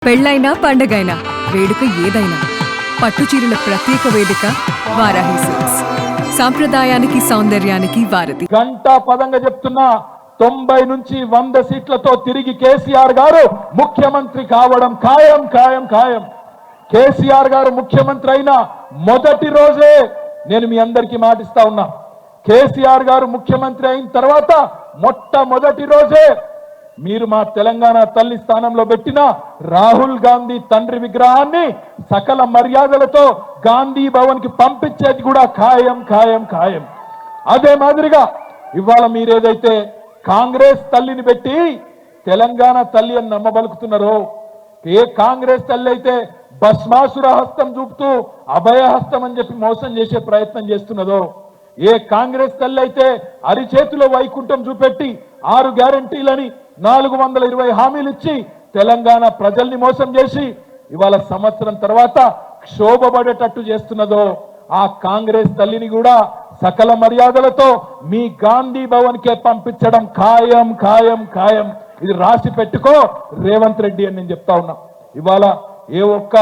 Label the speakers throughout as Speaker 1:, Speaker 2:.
Speaker 1: పెళ్ళైనా పండగైనా వేడుక ఏదైనా పట్టుచీరల ప్రత్యేక వేదిక వారాహి సిల్క్స్. సాంప్రదాయానికి సౌందర్యానికి వారధి.
Speaker 2: గంటా పదంగా చెప్తున్నా 90 నుంచి 100 సీట్లతో తిరిగి కేసీఆర్ గారు ముఖ్యమంత్రి కావడం ఖాయం ఖాయం ఖాయం. కేసీఆర్ గారు ముఖ్యమంత్రి అయిన మొదటి రోజే నేను మీ అందరికీ మాటిస్తా ఉన్నా, కేసీఆర్ గారు ముఖ్యమంత్రి అయిన తర్వాత మొట్టమొదటి రోజే మీరు మా తెలంగాణ తల్లి స్థానంలో పెట్టిన రాహుల్ గాంధీ తండ్రి విగ్రహాన్ని సకల మర్యాదలతో గాంధీ భవన్ కి పంపించేది కూడా ఖాయం ఖాయం ఖాయం. అదే మాదిరిగా ఇవాళ మీరేదైతే కాంగ్రెస్ తల్లిని పెట్టి తెలంగాణ తల్లి అని నమ్మబలుకుతున్నారో, ఏ కాంగ్రెస్ తల్లి అయితే భస్మాసుర హస్తం చూపుతూ అభయహస్తం అని చెప్పి మోసం చేసే ప్రయత్నం చేస్తున్నదో, ఏ కాంగ్రెస్ తల్లి అయితే అరిచేతిలో వైకుంఠం చూపెట్టి 6 గ్యారంటీలని 420 హామీలు ఇచ్చి తెలంగాణ ప్రజల్ని మోసం చేసి ఇవాళ సంవత్సరం తర్వాత క్షోభపడేటట్టు చేస్తున్నదో, ఆ కాంగ్రెస్ తల్లిని కూడా సకల మర్యాదలతో మీ గాంధీ భవన్ కే పంపించడం ఖాయం ఖాయం ఖాయం. ఇది రాసి పెట్టుకో రేవంత్ రెడ్డి అని నేను చెప్తా ఉన్నా. ఇవాళ ఏ ఒక్క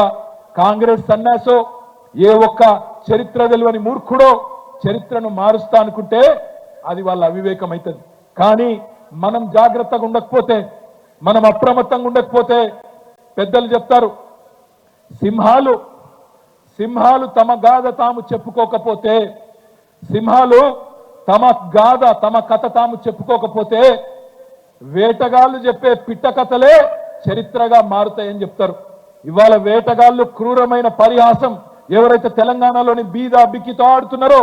Speaker 2: కాంగ్రెస్ సన్యాసో, ఏ ఒక్క చరిత్ర తెలియని మూర్ఖుడో చరిత్రను మారుస్తా అనుకుంటే అది వాళ్ళ అవివేకం అవుతుంది. కానీ మనం జాగ్రత్తగా ఉండకపోతే, మనం అప్రమత్తంగా ఉండకపోతే, పెద్దలు చెప్తారు, సింహాలు తమ గాథ తాము చెప్పుకోకపోతే, సింహాలు తమ కథ తాము చెప్పుకోకపోతే వేటగాళ్ళు చెప్పే పిట్ట కథలే చరిత్రగా మారుతాయని చెప్తారు. ఇవాళ వేటగాళ్ళు క్రూరమైన పరిహాసం ఎవరైతే తెలంగాణలోని బీద బిక్కితో ఆడుతున్నారో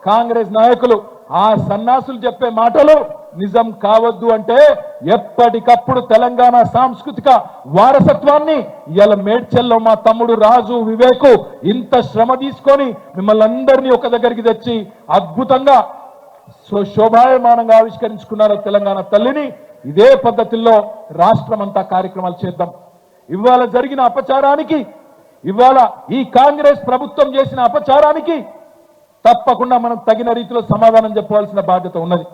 Speaker 2: కాంగ్రెస్ నాయకులు, ఆ సన్నాసులు చెప్పే మాటలు నిజం కావద్దు అంటే ఎప్పటికప్పుడు తెలంగాణ సాంస్కృతిక వారసత్వాన్ని ఇలా మేడ్చల్లో మా తమ్ముడు రాజు వివేకు ఇంత శ్రమ తీసుకొని మిమ్మల్ని అందరినీ ఒక దగ్గరికి తెచ్చి అద్భుతంగా శోభాయమానంగా ఆవిష్కరించుకున్నారు తెలంగాణ తల్లిని. ఇదే పద్ధతిలో రాష్ట్రం అంతా కార్యక్రమాలు చేద్దాం. ఇవాళ జరిగిన అపచారానికి, ఇవాళ ఈ కాంగ్రెస్ ప్రభుత్వం చేసిన అపచారానికి తప్పకుండా మనం తగిన రీతిలో సమాధానం చెప్పవలసిన బాధ్యత ఉన్నది.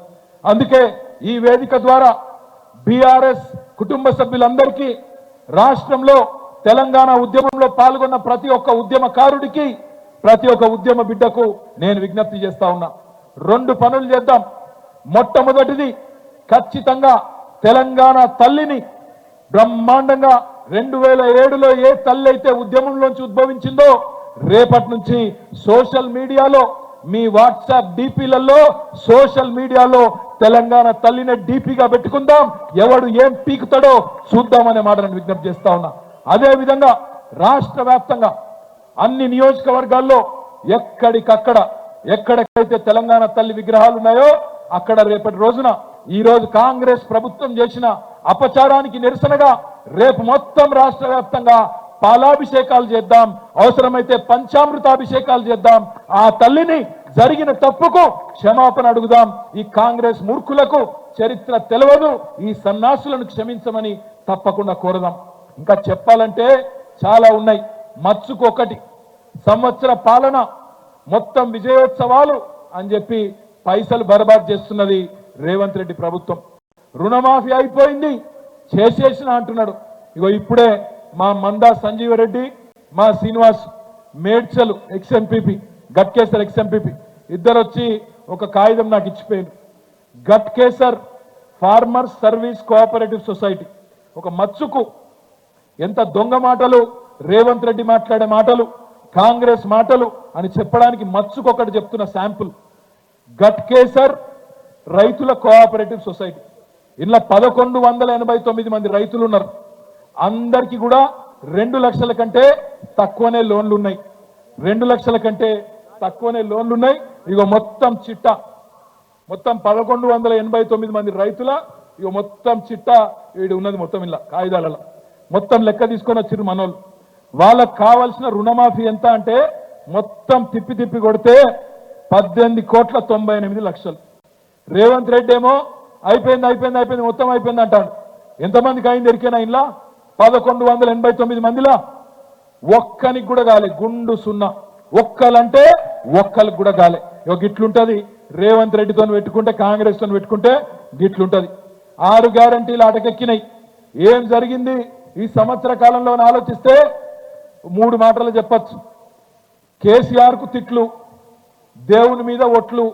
Speaker 2: అందుకే ఈ వేదిక ద్వారా బీఆర్ఎస్ కుటుంబ సభ్యులందరికీ, రాష్ట్రంలో తెలంగాణ ఉద్యమంలో పాల్గొన్న ప్రతి ఒక్క ఉద్యమకారుడికి, ప్రతి ఒక్క ఉద్యమ బిడ్డకు నేను విజ్ఞప్తి చేస్తా ఉన్నా. 2 పనులు చేద్దాం. మొట్టమొదటిది, ఖచ్చితంగా తెలంగాణ తల్లిని బ్రహ్మాండంగా 2007లో ఏ తల్లి అయితే ఉద్యమంలోంచి ఉద్భవించిందో రేపటి నుంచి సోషల్ మీడియాలో, మీ వాట్సాప్ డిపిలలో, సోషల్ మీడియాలో తెలంగాణ తల్లిని డిపిగా పెట్టుకుందాం. ఎవడు ఏం పీకుతాడో చూద్దామనే మాట నేను విజ్ఞప్తి చేస్తా ఉన్నా. అదే విధంగా రాష్ట్ర వ్యాప్తంగా అన్ని నియోజకవర్గాల్లో ఎక్కడెక్కడైతే తెలంగాణ తల్లి విగ్రహాలు ఉన్నాయో అక్కడ రేపటి రోజున, ఈ రోజు కాంగ్రెస్ ప్రభుత్వం చేసిన అపచారానికి నిరసనగా రేపు మొత్తం రాష్ట్ర వ్యాప్తంగా పాలాభిషేకాలు చేద్దాం, అవసరమైతే పంచామృతాభిషేకాలు చేద్దాం. ఆ తల్లిని జరిగిన తప్పుకు క్షమాపణ అడుగుదాం. ఈ కాంగ్రెస్ మూర్ఖులకు చరిత్ర తెలియదు, ఈ సన్నాసులను క్షమించమని తప్పకుండా కోరదాం. ఇంకా చెప్పాలంటే చాలా ఉన్నాయి. మచ్చుకు ఒకటి, సంవత్సర పాలన మొత్తం విజయోత్సవాలు అని చెప్పి పైసలు బర్బాద్ చేస్తున్నది రేవంత్ రెడ్డి ప్రభుత్వం. రుణమాఫీ అయిపోయింది చేసేసిన అంటున్నాడు. ఇగో ఇప్పుడే మా మందా సంజీవ రెడ్డి, మా శ్రీనివాస్ మేడ్చల్ ఎక్స్ఎంపీపీ, గట్కేసర్ ఎక్స్ఎంపీపీ ఇద్దరు వచ్చి ఒక కాగితం నాకు ఇచ్చిపోయారు. Gatkesar farmers service cooperative society, ఒక మచ్చుకు ఎంత దొంగ మాటలు, రేవంత్ రెడ్డి మాట్లాడే మాటలు, కాంగ్రెస్ మాటలు అని చెప్పడానికి మచ్చుకు ఒకటి చెప్తున్న శాంపుల్. గట్కేసర్ రైతుల కోఆపరేటివ్ సొసైటీ, ఇలా 1189 మంది రైతులు ఉన్నారు. అందరికీ కూడా 2 లక్షల కంటే తక్కువనే లోన్లు ఉన్నాయి. 2 లక్షల కంటే తక్కువనే లోన్లు ఉన్నాయి. ఇగో మొత్తం చిట్టా, మొత్తం 1189 మంది రైతుల ఇగో మొత్తం చిట్టా వీడు ఉన్నది. మొత్తం ఇలా కాగితాలలో మొత్తం లెక్క తీసుకొని వచ్చిర్రు మనోళ్ళు. వాళ్ళకు కావాల్సిన రుణమాఫీ ఎంత అంటే మొత్తం తిప్పి కొడితే 18,98,00,000. రేవంత్ రెడ్డి ఏమో అయిపోయింది మొత్తం అయిపోయింది అంటాడు. ఎంతమందికి అయింది ఎరికేనా? ఇలా 1189 మందిలా ఒక్కనికి కూడా కాలే, గుండు సున్నా. ఒక్కలంటే ఒక్కరికి కూడా కాలే. గిట్లుంటది రేవంత్ రెడ్డితో పెట్టుకుంటే, కాంగ్రెస్ తో పెట్టుకుంటే గిట్లుంటది. 6 గ్యారంటీలు ఆటకెక్కినాయి. ఏం జరిగింది? ఈ సంవత్సర కాలంలో ఆలోచిస్తే 3 మాటలు చెప్పచ్చు. కేసీఆర్ కు తిట్లు, దేవుని మీద ఒట్లు,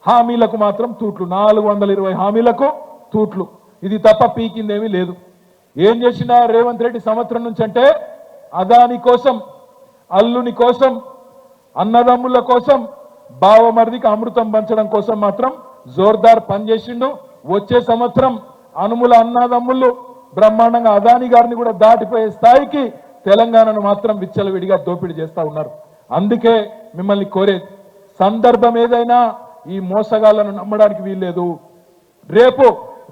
Speaker 2: హామీలకు మాత్రం తూట్లు. 420 హామీలకు తూట్లు. ఇది తప్ప పీకిందేమీ లేదు. ఏం చేసినా రేవంత్ రెడ్డి సంవత్సరం నుంచి అంటే అదాని కోసం, అల్లుని కోసం, అన్నదమ్ముల కోసం, బావమరిదికి అమృతం పంచడం కోసం మాత్రం జోర్దార్ పనిచేసిండు. వచ్చే సంవత్సరం అనుముల అన్నదమ్ములు బ్రహ్మాండంగా అదాని గారిని కూడా దాటిపోయే స్థాయికి తెలంగాణను మాత్రం విచ్చలవిడిగా దోపిడీ చేస్తా ఉన్నారు. అందుకే మిమ్మల్ని కోరేది, సందర్భం ఏదైనా ఈ మోసగాళ్లను నమ్మడానికి వీల్లేదు. రేపు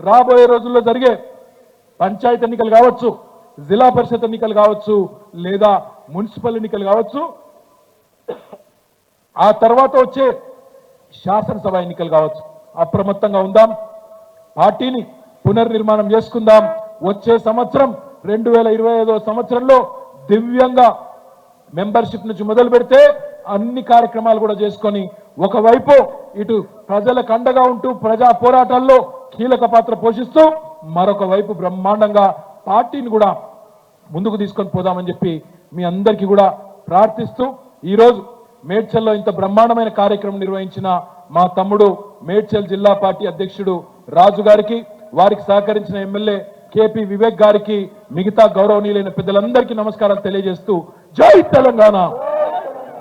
Speaker 2: రాబోయే రోజుల్లో జరిగే పంచాయతీ ఎన్నికలు కావచ్చు, జిల్లా పరిషత్ ఎన్నికలు కావచ్చు, లేదా మున్సిపల్ ఎన్నికలు కావచ్చు, ఆ తర్వాత వచ్చే శాసనసభ ఎన్నికలు కావచ్చు, అప్రమత్తంగా ఉందాం. పార్టీని పునర్నిర్మాణం చేసుకుందాం. వచ్చే సంవత్సరం 2025వ సంవత్సరంలో దివ్యంగా మెంబర్షిప్ నుంచి మొదలు పెడితే అన్ని కార్యక్రమాలు కూడా చేసుకొని ఒకవైపు ఇటు ప్రజలకు అండగా ఉంటూ ప్రజా పోరాటాల్లో కీలక పాత్ర పోషిస్తూ మరొక వైపు బ్రహ్మాండంగా పార్టీని కూడా ముందుకు తీసుకొని పోదామని చెప్పి మీ అందరికీ కూడా ప్రార్థిస్తూ ఈరోజు మేడ్చల్లో ఇంత బ్రహ్మాండమైన కార్యక్రమం నిర్వహించిన మా తమ్ముడు మేడ్చల్ జిల్లా పార్టీ అధ్యక్షుడు రాజు గారికి, వారికి సహకరించిన ఎమ్మెల్యే కేపీ వివేక్ గారికి, మిగతా గౌరవనీయులైన పెద్దలందరికీ నమస్కారాలు తెలియజేస్తూ జై తెలంగాణ.